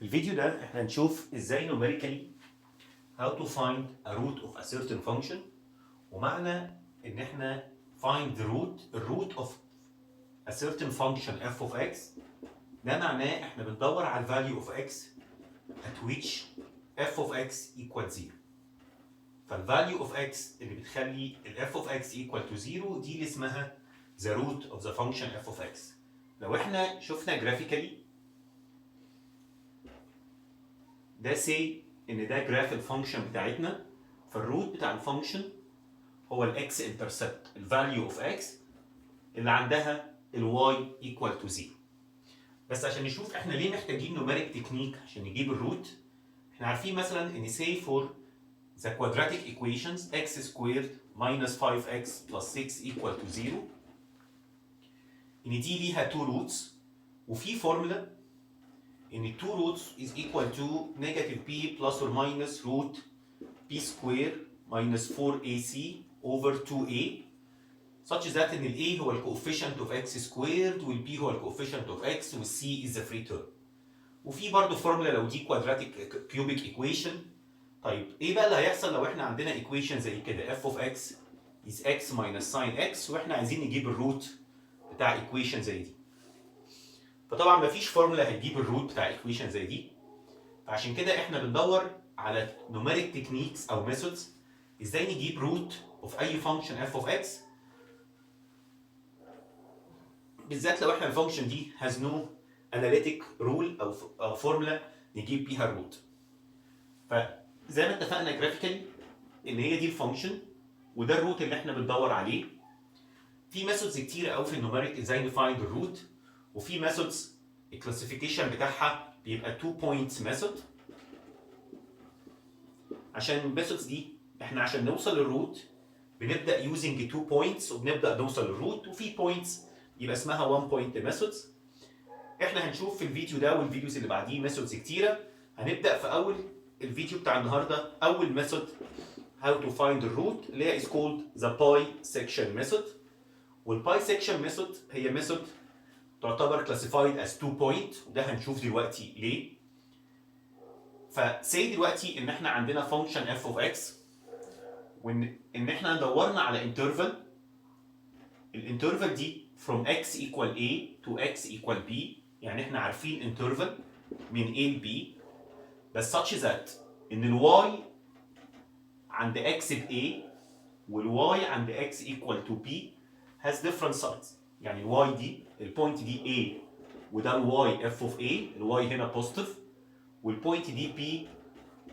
في الفيديو ده احنا هنشوف ازاي numerically how to find a root of a certain function. ومعنى ان احنا find the root of a certain function f of x، ده معناه احنا بندور على value of x at which f of x equal 0. فالvalue of x اللي بتخلي ال f of x equal to 0 دي اللي اسمها the root of the function f of x. لو احنا شفنا graphically ده say ان ده جراف الفانكشن بتاعتنا، فالروت بتاع الفانكشن هو الاكس انترسبت الفاليو اوف اكس اللي عندها الواي ايكوال تو 0. بس عشان نشوف احنا ليه محتاجين نوميريك تكنيك عشان نجيب الروت، احنا عارفين مثلا ان say for the quadratic equations x squared minus 5x plus 6 equal to 0 ان دي ليها two roots، وفي فورمولا ان 2 roots is equal to negative b plus or minus root b square minus 4ac over 2a such that ان ال a هو ال coefficient of x squared وال b هو ال coefficient of x وال c is the free term. وفي برضه فورمولا لو دي quadratic cubic equation. طيب ايه بقى اللي هيحصل لو احنا عندنا equation زي كده f of x is x minus sin x واحنا عايزين نجيب الروت بتاع equation زي دي؟ فطبعا مفيش فورمولا هتجيب الروت بتاع ايكويشن زي دي، فعشان كده احنا بندور على نوميريك تكنيكس او ميثودز ازاي نجيب روت اوف اي فانكشن اف اوف اكس، بالذات لو احنا الفانكشن دي هاز نو اناليتيك رول او فورمولا نجيب بيها الروت. فزي ما اتفقنا جرافيكالي ان هي دي الفانكشن وده الروت اللي احنا بندور عليه. في ميثودز كتيره قوي في النوميريك ازاي نفايند الروت، وفي ميثودز الكلاسيفيكيشن بتاعها بيبقى 2 بوينتس ميثود. عشان الميثودز دي احنا عشان نوصل للروت بنبدا يوزنج 2 بوينتس وبنبدا نوصل للروت، وفي بوينتس يبقى اسمها 1 بوينت ميثودز. احنا هنشوف في الفيديو ده والفيديوز اللي بعديه ميثودز كتيره. هنبدا في اول الفيديو بتاع النهارده اول ميثود how to find the root اللي هي is called the bisection method. والbisection method هي ميثود تعتبر classified as 2 point وده هنشوف دلوقتي ليه. فسي دلوقتي ان احنا عندنا فانكشن f of x وان احنا دورنا على انترفال، الانترفال دي from x equal a to x equal b، يعني احنا عارفين انترفال من a ل b بس such that ان الواي عند x ب a والواي عند x equal to b has different sides. يعني الواي دي البوينت دي a وده الواي f of a، الواي هنا بوزيتيف، والبوينت دي b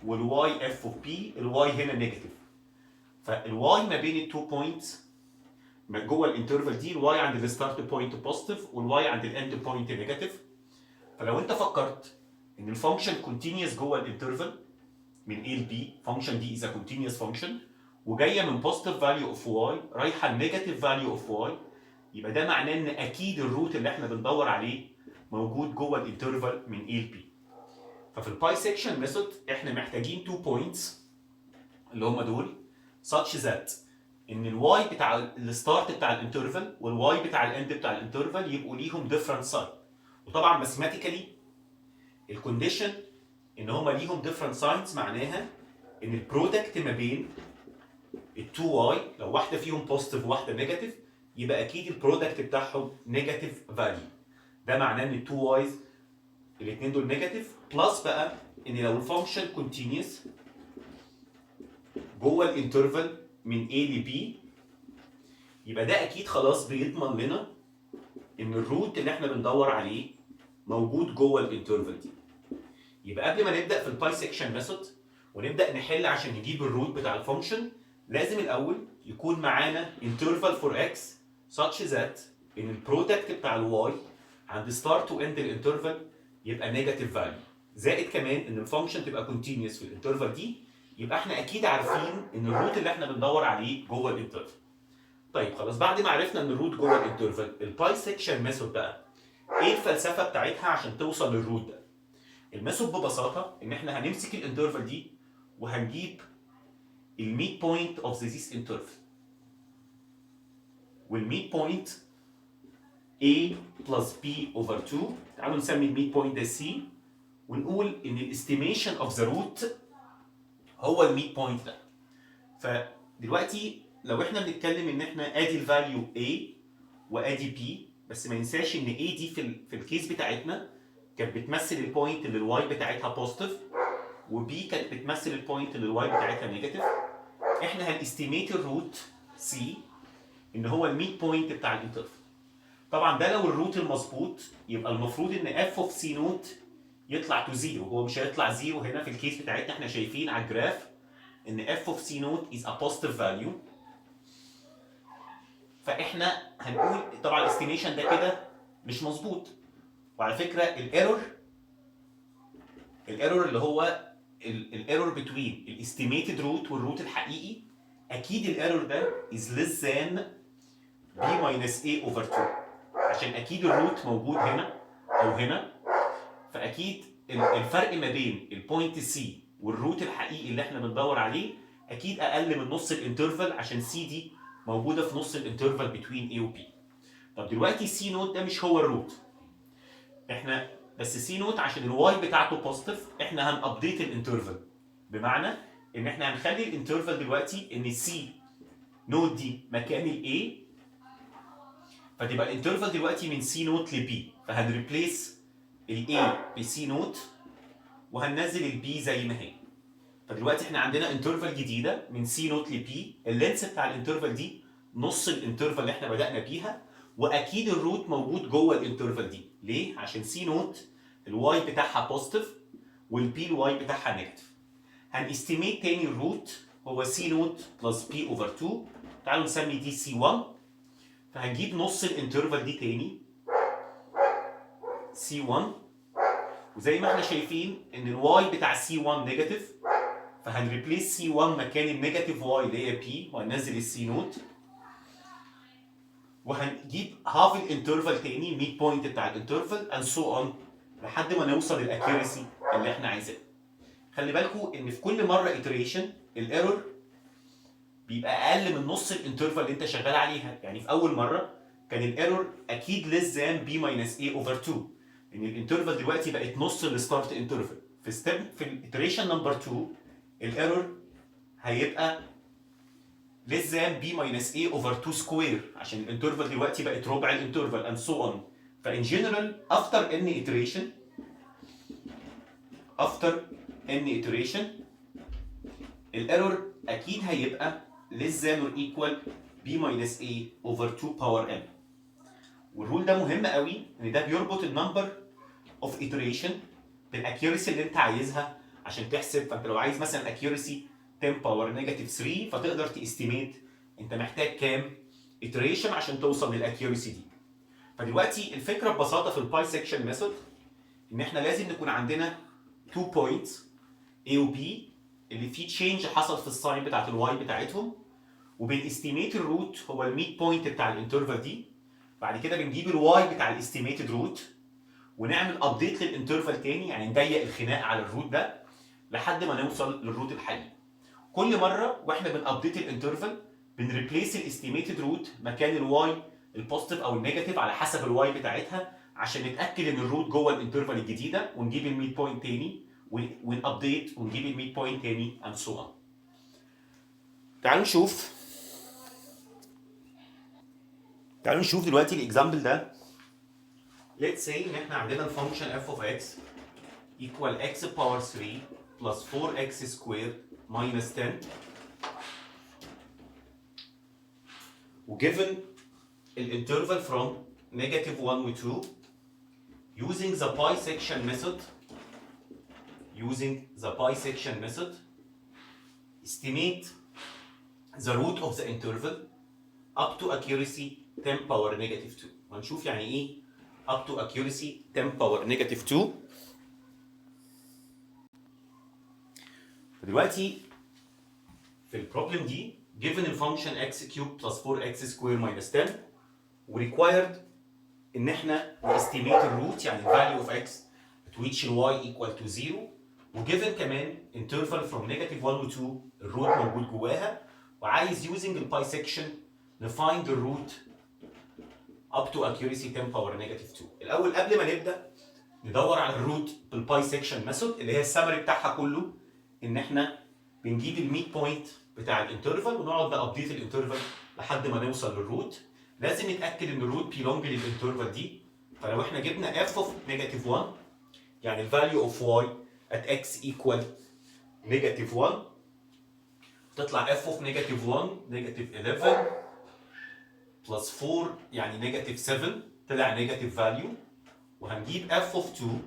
والواي f of b الواي هنا نيجاتيف. فالواي ما بين التو بوينتس جوه الانترفال دي الواي عند الستارت بوينت بوزيتيف والواي عند الاند بوينت نيجاتيف. فلو انت فكرت ان الفانكشن كونتينيوس جوه الانترفال من a ل b، فانكشن دي از ا كونتينيوس فانكشن وجايه من بوزيتيف فاليو اوف واي رايحه لنيجاتيف فاليو اوف واي، يبقى ده معناه ان اكيد الروت اللي احنا بندور عليه موجود جوه الانترفال من a ل b. ففي البايسكشن ميثود احنا محتاجين 2 بوينتس اللي هم دول such that ان الواي بتاع الستارت بتاع الانترفال والواي بتاع الاند بتاع الانترفال يبقوا ليهم different sign. وطبعا ماثيماتيكالي الكونديشن ان هم ليهم different signs معناها ان البرودكت ما بين التو واي لو واحده فيهم بوزيتيف وواحده نيجاتيف يبقى اكيد البرودكت بتاعهم نيجاتيف فاليو. ده معناه ان التو وايز الاثنين دول نيجاتيف، بلس بقى ان لو الفانكشن كونتينيوس جوه الانترفال من A ل B يبقى ده اكيد خلاص بيضمن لنا ان الروت اللي احنا بندور عليه موجود جوه الانترفال دي. يبقى قبل ما نبدا في البايسكشن ميثود ونبدا نحل عشان نجيب الروت بتاع الفانكشن لازم الاول يكون معانا انترفال فور x such that ان البرودكت بتاع الواي عند ستارت واند الانترفال يبقى نيجاتيف فاليو، زائد كمان ان الفانكشن تبقى كونتينيوس في الانترفال دي، يبقى احنا اكيد عارفين ان الروت اللي احنا بندور عليه جوه الانترفال. طيب خلاص بعد ما عرفنا ان الروت جوه الانترفال، البايسكشن ميثود بقى ايه الفلسفه بتاعتها عشان توصل للروت ده؟ الميثود ببساطه ان احنا هنمسك الانترفال دي وهنجيب الميد بوينت اوف ذيس انترفال، والميد بوينت a plus b over 2، تعالوا نسمي الميد بوينت ده c ونقول ان الاستيميشن اوف ذا روت هو الميد بوينت ده. فدلوقتي لو احنا بنتكلم ان احنا ادي الفاليو A وادي B، بس ما ننساش ان A دي في الكيس بتاعتنا كانت بتمثل البوينت اللي الواي بتاعتها بوزيتيف، وبي كانت بتمثل البوينت اللي الواي بتاعتها نيجاتيف. احنا هنستيميت الروت سي ان هو الميد بوينت بتاع الانترفال. طبعا ده لو الروت المظبوط يبقى المفروض ان اف اوف سي نوت يطلع تو زيرو. هو مش هيطلع زيرو هنا في الكيس بتاعتنا، احنا شايفين على الجراف ان اف اوف سي نوت از ا بوزيتيف فاليو. فاحنا هنقول طبعا الاستيميشن ده كده مش مظبوط. وعلى فكره الايرور اللي هو الايرور بتوين الاستيميتد روت والروت الحقيقي، اكيد الايرور ده از ليس ذان b minus a over 2، عشان اكيد الروت موجود هنا او هنا. فاكيد الفرق ما بين البوينت سي والروت الحقيقي اللي احنا بندور عليه اكيد اقل من نص الانترفال، عشان سي دي موجوده في نص الانترفال بتوين a و b. طب دلوقتي سي نوت ده مش هو الروت، احنا بس سي نوت عشان الواي بتاعته بوزيتيف احنا هنابديت الانترفال، بمعنى ان احنا هنخلي الانترفال دلوقتي ان السي نوت دي مكان الاي، فتبقى الانترفال دلوقتي من سي نوت لبي، فهنريبليس الاي بسي نوت وهننزل البي زي ما هي. فدلوقتي احنا عندنا انترفال جديده من سي نوت لبي، اللينس بتاع الانترفال دي نص الانترفال اللي احنا بدانا بيها، واكيد الروت موجود جوه الانترفال دي. ليه؟ عشان سي نوت الواي بتاعها بوزيتيف والبي الواي بتاعها نيجاتيف. هنستيميت تاني الروت هو سي نوت بلس بي اوفر 2. تعالوا نسمي دي سي 1. فهنجيب نص الانترفال دي تاني سي 1، وزي ما احنا شايفين ان الواي بتاع سي 1 نيجاتيف، فهنريبليس سي 1 مكان النيجاتيف واي اللي هي بي، وهننزل السي نوت، وهنجيب هاف الانترفال تاني ميد بوينت بتاع الانترفال اند سو اون لحد ما نوصل للاكيورسي اللي احنا عايزينها. خلي بالكم ان في كل مره iteration الايرور بيبقى اقل من نص الانترفال اللي انت شغال عليها. يعني في اول مره كان الايرور اكيد less than b minus a over 2، ان الانترفال دلوقتي بقت نص الستارت انترفال. في الايتريشن نمبر 2 الايرور هيبقى less than b minus a over 2 سكوير، عشان الانترفال دلوقتي بقت ربع الانترفال and so on. فان جنرال after n iteration الايرور اكيد هيبقى less than or equal b minus a over 2 power n. والرول ده مهم قوي ان ده بيربط النمبر اوف iteration بالاكيورسي اللي انت عايزها عشان تحسب. فانت لو عايز مثلا اكيورسي 10 باور نيجاتيف 3 فتقدر تستيميت انت محتاج كام iteration عشان توصل للاكيورسي دي. فدلوقتي الفكره ببساطه في الباي سيكشن ميثود ان احنا لازم نكون عندنا 2 بوينتس A و B اللي فيه تشينج حصل في الساين بتاعت الواي بتاعتهم، وبنستيميت الروت هو الميد بوينت بتاع الانترفال دي. بعد كده بنجيب الواي بتاع الاستيميتد روت ونعمل ابديت للانترفال تاني، يعني نضيق الخناق على الروت ده لحد ما نوصل للروت الحقيقي. كل مره واحنا بنابديت الانترفال بنريبليس الاستيميتد روت مكان الواي البوزيتيف او النيجاتيف على حسب الواي بتاعتها، عشان نتاكد ان الروت جوه الانترفال الجديده، ونجيب الميد بوينت تاني ونابديت ونجيب الميد بوينت تاني and so on. تعالوا نشوف دلوقتي الاكزامبل ده. Let's say ان احنا عندنا الفانكشن f of x equal x power 3 plus 4x squared minus 10 وgiven الانترفال from negative 1 و 2 using the bisection method estimate the root of the interval up to accuracy 10 power negative 2. وهنشوف يعني ايه up to accuracy 10 power negative 2. دلوقتي في البروبلم دي given الفانكشن x cubed plus 4x squared minus 10 required ان احنا نستيميت الروت يعني value of x at which y equal to 0، وgiven كمان interval from negative 1 و 2 الروت موجود جواها، وعايز using البايسكشن نفايند الروت up to accuracy 10 power negative 2. الاول قبل ما نبدا ندور على الروت بالباي سيكشن ميثود اللي هي السمري بتاعها كله ان احنا بنجيب الميد بوينت بتاع الانترفال ونقعد نابديت الانترفال لحد ما نوصل للروت. لازم نتاكد ان الروت بيلونج للانترفال دي. فلو احنا جبنا f of negative 1 يعني الفاليو اوف y at x equal negative 1 تطلع f of negative 1 negative 11 plus 4 يعني negative 7 طلع negative value. وهنجيب f of 2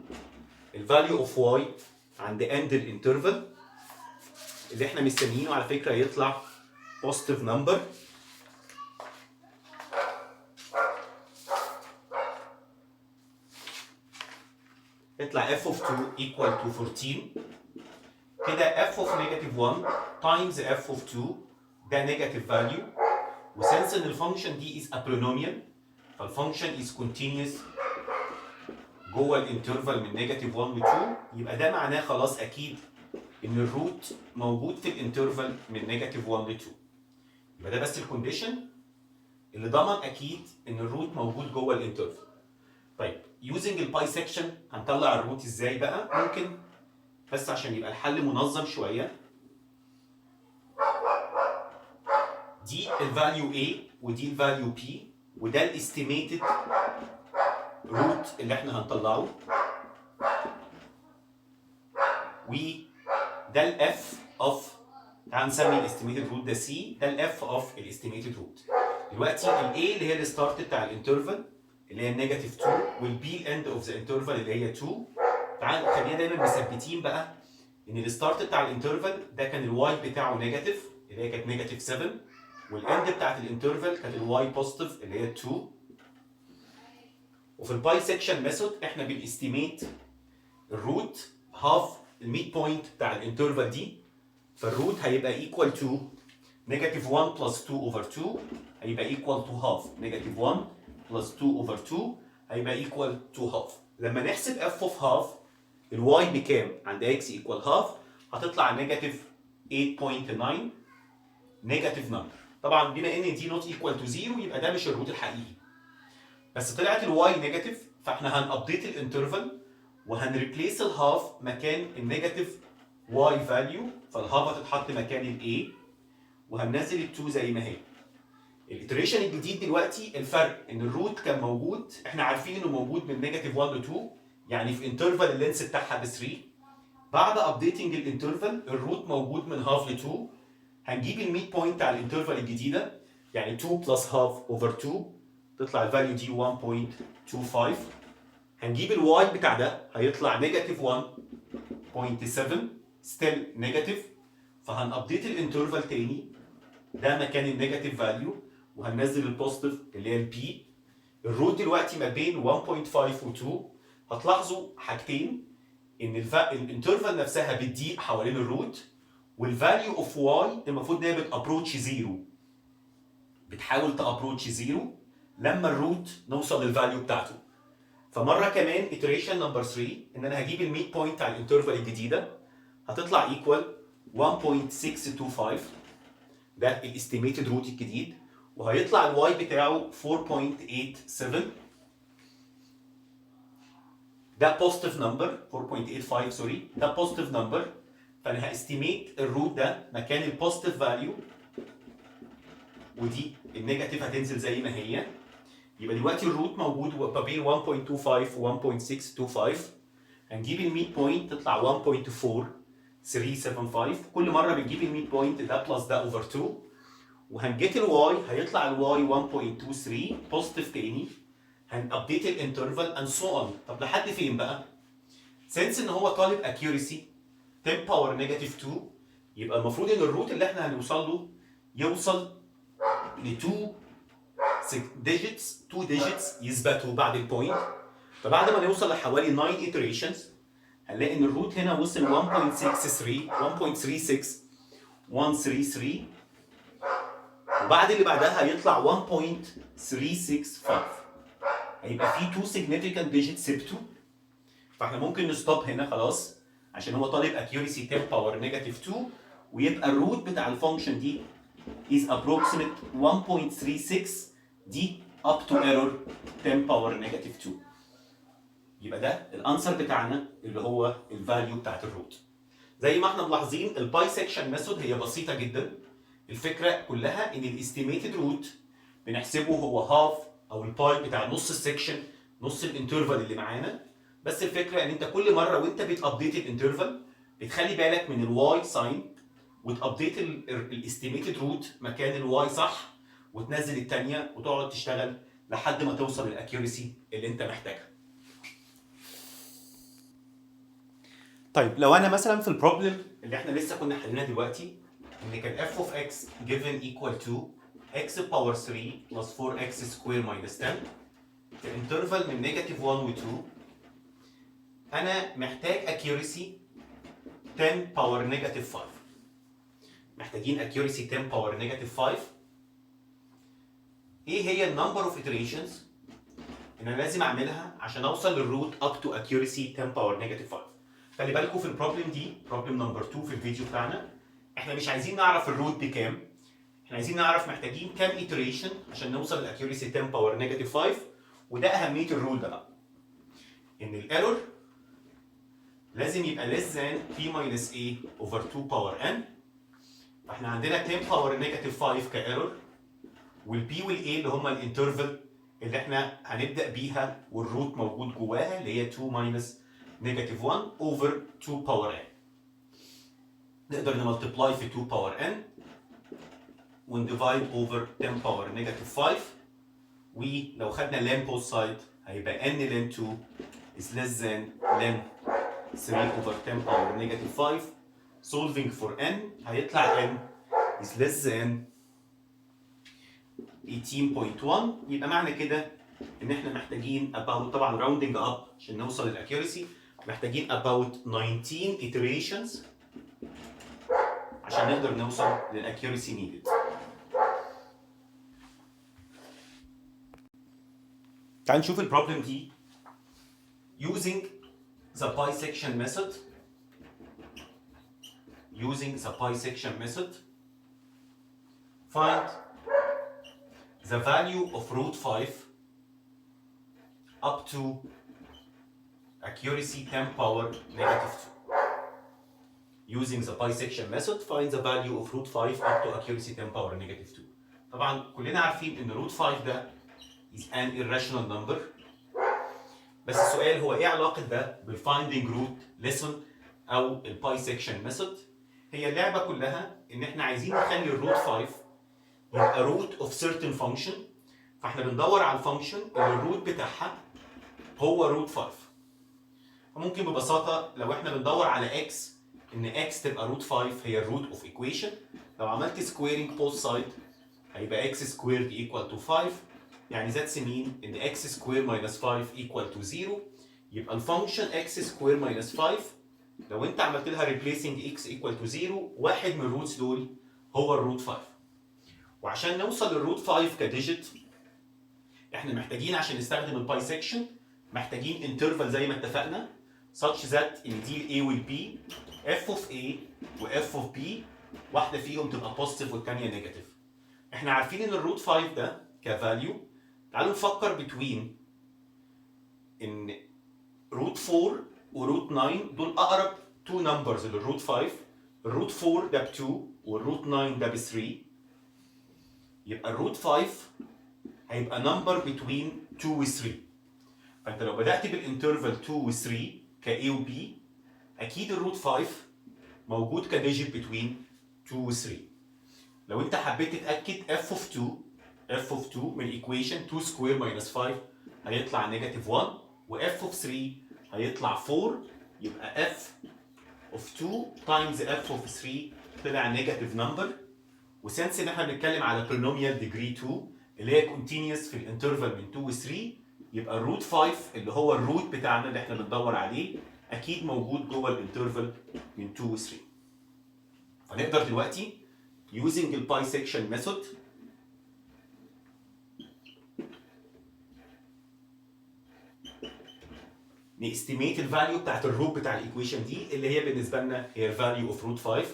الفاليو اوف y عند end الانترفال اللي احنا مستنيينه على فكره يطلع positive number. يطلع f of 2 equal to 14. كده f of negative 1 times f of 2 ده negative value. وسنس ان الفانكشن دي is a polynomial فالفانكشن is continuous جوه الانترفال من negative 1 و 2 يبقى ده معناه خلاص اكيد ان الروت موجود في الانترفال من negative 1 ل 2. يبقى ده بس الكونديشن اللي ضمن اكيد ان الروت موجود جوه الانترفال. طيب using الباي سيكشن هنطلع الروت ازاي بقى؟ ممكن بس عشان يبقى الحل منظم شويه دي الفاليو A ودي الفاليو B وده الاستيميتد روت اللي احنا هنطلعه وده الاف اوف تعال نسمي الاستيميتد روت ده سي ده الاف اوف الاستيميتد روت. دلوقتي الاي اللي هي الستارت بتاع الانترفال اللي هي النيجاتيف 2 والبي الاند اوف ذا انترفال اللي هي 2. تعال خلينا دايما مثبتين بقى ان الستارت بتاع الانترفال ده كان الواي بتاعه نيجاتيف اللي هي كانت نيجاتيف 7 والاند بتاعت الانترفال كانت الواي بوزيتيف اللي هي 2. وفي الباي سيكشن ميثود احنا بنستيميت الروت هاف الميد بوينت بتاع الانترفال دي. فالروت هيبقى ايكوال تو نيجاتيف 1 بلس 2 اوفر 2 هيبقى ايكوال تو هاف. نيجاتيف 1 بلس 2 اوفر 2 هيبقى ايكوال تو هاف. لما نحسب اف اوف هاف الواي بكام عند اكس ايكوال هاف هتطلع نيجاتيف 8.9 نيجاتيف نمبر. طبعا بما ان دي نوت ايكوال تو 0 يبقى ده مش الروت الحقيقي بس طلعت الواي نيجاتيف فاحنا هنابديت الانترفال وهنريبليس الهاف مكان النيجاتيف واي فاليو فالهاف هتتحط مكان الاي وهننزل ال2 زي ما هي. الاتريشن الجديد دلوقتي الفرق ان الروت كان موجود احنا عارفين انه موجود من نيجاتيف 1 ل 2 يعني في انترفال اللينس بتاعها ب 3. بعد ابديتنج الانترفال الروت موجود من هاف ل 2 هنجيب الميد بوينت على الانترفال الجديده يعني 2 بلس هاف اوفر 2 تطلع الفاليو دي 1.25. هنجيب الواي بتاع ده هيطلع نيجاتيف 1.7 ستيل نيجاتيف فهنابديت الانترفال تاني ده مكان النيجاتيف فاليو وهننزل البوزيتيف اللي هي البي. الروت دلوقتي ما بين 1.5 و 2 هتلاحظوا حاجتين ان الانترفال نفسها بتضيق حوالين الروت والفاليو اوف واي المفروض ان هي بتابروتش زيرو بتحاول تابروتش زيرو لما الروت نوصل للفاليو بتاعته. فمره كمان iteration نمبر 3 ان انا هجيب الميد بوينت على الانترفال الجديده هتطلع ايكوال 1.625 ده الاستيميتد روت الجديد وهيطلع الواي بتاعه 4.87 ده بوزيتيف نمبر 4.85 سوري ده بوزيتيف نمبر فانا هاستيميت الروت ده مكان البوزيتيف فاليو ودي النيجاتيف هتنزل زي ما هي. يبقى دلوقتي الروت موجود ما بين 1.25 و 1.625 هنجيب الميد بوينت تطلع 1.4375 كل مره بنجيب الميد بوينت ده بلس ده اوفر 2 وهنجيت الواي هيطلع الواي 1.23 بوزيتيف تاني هنابديت الانترفال اند سو اون. طب لحد فين بقى؟ سنس ان هو طالب اكيورسي 10 باور نيجاتيف 2 يبقى المفروض ان الروت اللي احنا هنوصل له يوصل ل 2 digits 2 digits يثبتوا بعد البوينت. فبعد ما نوصل لحوالي 9 iterations هنلاقي ان الروت هنا وصل 1.63 133 وبعد اللي بعدها هيطلع 1.365 هيبقى في 2 significant digits ثبتوا. فاحنا ممكن نستوب هنا خلاص عشان هو طالب accuracy 10 باور نيجاتيف 2 ويبقى الروت بتاع الفانكشن دي is approximate 1.36 دي up to error 10 باور نيجاتيف 2. يبقى ده الانسر بتاعنا اللي هو الفاليو بتاعت الروت. زي ما احنا ملاحظين الباي سيكشن ميثود هي بسيطه جدا. الفكره كلها ان الاستيميتد روت بنحسبه هو هاف او الباي بتاع نص السكشن، نص الانترفال اللي معانا. بس الفكره ان انت كل مره وانت بتابديت الانترفال بتخلي بالك من الواي ساين وتابديت الاستيميتد روت مكان الواي صح، وتنزل الثانيه وتقعد تشتغل لحد ما توصل للاكيورسي اللي انت محتاجها. طيب لو انا مثلا في البروبلم اللي احنا لسه كنا حليناها دلوقتي ان كان f of x given equal to x power 3 plus 4x square minus 10 في interval من negative 1 و 2، انا محتاج accuracy 10 power negative 5. محتاجين accuracy 10 power negative 5. ايه هي النمبر اوف iterations ان انا لازم اعملها عشان اوصل للروت up to accuracy 10 power negative 5؟ خلي بالكم في البروبلم دي بروبلم نمبر 2 في الفيديو بتاعنا، احنا مش عايزين نعرف الروت بكام، احنا عايزين نعرف محتاجين كام iteration عشان نوصل للاكيورسي 10 باور نيجاتيف 5. وده اهميه الرول ده بقى، ان الايرور لازم يبقى less than p minus a over 2 باور n. فاحنا عندنا 10 باور نيجاتيف 5 كايرور، والبي والاي اللي هم الانترفال اللي احنا هنبدا بيها والروت موجود جواها اللي هي 2 minus negative 1 over 2 باور n. نقدر نملتبلاي في 2 باور n ونديفايد اوفر 10 باور نيجاتيف 5. ولو خدنا لام بوث سايد هيبقى n لام 2 is less than لام 3 over 10 باور نيجاتيف 5. solving for n هيطلع n is less than 18.1. يبقى معنى كده ان احنا محتاجين about طبعا rounding up عشان نوصل للاكيورسي محتاجين about 19 iterations عشان نقدر نوصل للاكيورسي needed. تعال نشوف البروبلم دي using the bisection method. Using the bisection method, find the value of root 5 up to accuracy 10 power negative 2. Using the bisection method, find the value of root 5 up to accuracy 10 power negative 2. طبعا كلنا عارفين ان root 5 ده is an irrational number. بس السؤال هو ايه علاقة ده بالfinding root lesson او الbisection method؟ هي اللعبة كلها ان احنا عايزين نخلي الروت 5 يبقى root of certain function، فاحنا بندور على الفانكشن اللي الروت بتاعها هو روت 5. فممكن ببساطة لو احنا بندور على x ان x تبقى روت 5 هي الروت اوف equation، لو عملت squaring both side هيبقى x squared equal to 5. يعني that mean ان x squared minus 5 equal to 0. يبقى الفانكشن x squared minus 5 لو انت عملت لها replacing x equal to 0 واحد من الروتس دول هو الروت 5. وعشان نوصل للروت 5 كديجيت احنا محتاجين عشان نستخدم البايسكشن محتاجين انترفال زي ما اتفقنا such that ان دي A وال B f of A و f of B واحده فيهم تبقى بوزيتيف والثانيه نيجاتيف. احنا عارفين ان الروت 5 ده كفاليو، تعالوا نفكر between ان روت 4 وروت 9 دول اقرب 2 نمبرز للروت 5. الروت 4 ده ب 2 والروت 9 ده ب 3. يبقى الروت 5 هيبقى نمبر between 2 و 3. فانت لو بدات بالانترفال 2 و 3 ك A و B اكيد الروت 5 موجود كديجيت between 2 و 3. لو انت حبيت تتاكد f of 2 من equation 2 square minus 5 هيطلع نيجاتيف 1 و f of 3 هيطلع 4. يبقى f of 2 times f of 3 طلع نيجاتيف نمبر. وسنس ان احنا بنتكلم على polynomial degree 2 اللي هي continuous في الانترفال من 2 و 3 يبقى الروت 5 اللي هو الروت بتاعنا اللي احنا بندور عليه اكيد موجود جوه الانترفال من 2 و 3. فنقدر دلوقتي using البايسكشن method نستيميت الفاليو بتاعت الروت بتاع الايكويشن دي اللي هي بالنسبه لنا هي الفاليو اوف روت 5.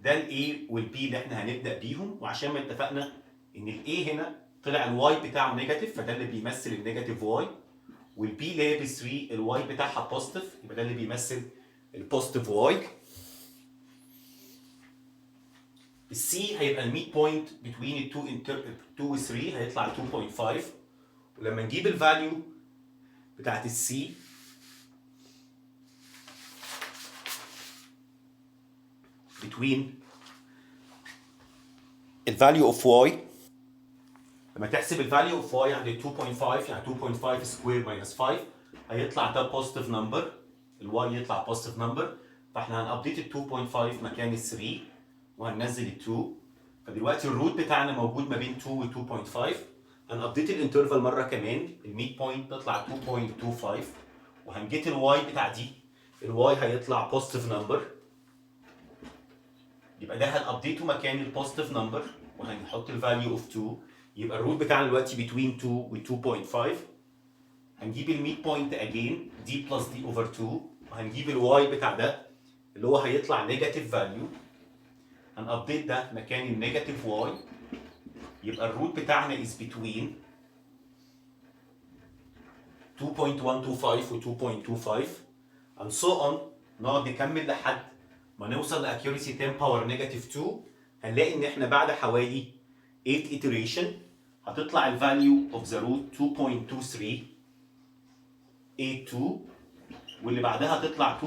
ده الاي والبي اللي احنا هنبدا بيهم، وعشان ما اتفقنا ان الاي هنا طلع الواي بتاعه نيجاتيف فده اللي بيمثل النيجاتيف واي، والبي اللي هي ب 3 الواي بتاعها بوزيتيف، يبقى ده اللي بيمثل البوزيتيف واي. السي هيبقى الميد بوينت بين ال 2 و 3 هيطلع 2.5، ولما نجيب الفاليو بتاعت السي between الفاليو اوف واي، لما تحسب الفاليو اوف واي عند 2.5 يعني 2.5 سكوير ماينس 5 هيطلع ده بوزيتيف نمبر، الواي يطلع بوزيتيف نمبر، فاحنا هنابديت ال 2.5 مكان ال 3 وهننزل ال 2. فدلوقتي الروت بتاعنا موجود ما بين 2 و 2.5. هنابديت الانترفال مره كمان، الميد بوينت تطلع 2.25 وهنجيت الواي بتاع دي، الواي هيطلع بوزيتيف نمبر، يبقى ده هنابديته مكان البوزيتيف نمبر وهنحط الفاليو اوف 2. يبقى الروت بتاعنا دلوقتي between 2 و 2.5. هنجيب الميد بوينت اجين دي بلس دي اوفر 2 وهنجيب الواي بتاع ده اللي هو هيطلع نيجاتيف فاليو، هنابديت ده مكان النيجاتيف واي، يبقى الروت بتاعنا is between 2.125 و 2.25 and so on. نقعد نكمل لحد ما نوصل لاكيورسي 10 باور نيجاتيف 2. هنلاقي ان احنا بعد حوالي 8 iteration هتطلع الفاليو اوف ذا روت 2.2382 واللي بعدها هتطلع 2.2363.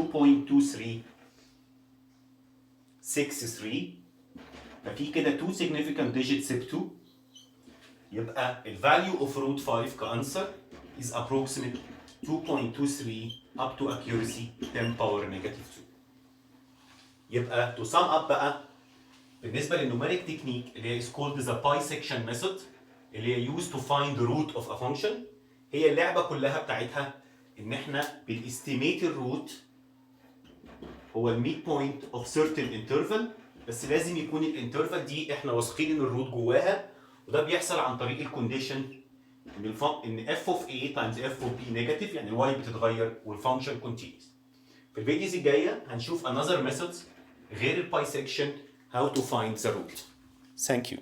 ففي كده 2 significant digits سبتوا، يبقى الفاليو اوف روت 5 كانسر is approximate 2.23 up to accuracy 10 power negative 2. يبقى to sum up بقى بالنسبه للنوميريك تكنيك اللي هي is called the bisection method اللي هي used to find the root of a function، هي اللعبه كلها بتاعتها ان احنا بنستيميت الروت هو الميد بوينت اوف certain interval، بس لازم يكون الانترفال دي احنا واثقين ان الروت جواها، وده بيحصل عن طريق الكونديشن ان f of a times f of b نيجاتيف، يعني الواي بتتغير والفانكشن كونتينيوس. في الفيديوز الجايه هنشوف another methods غير البايسكشن how to find the root. Thank you.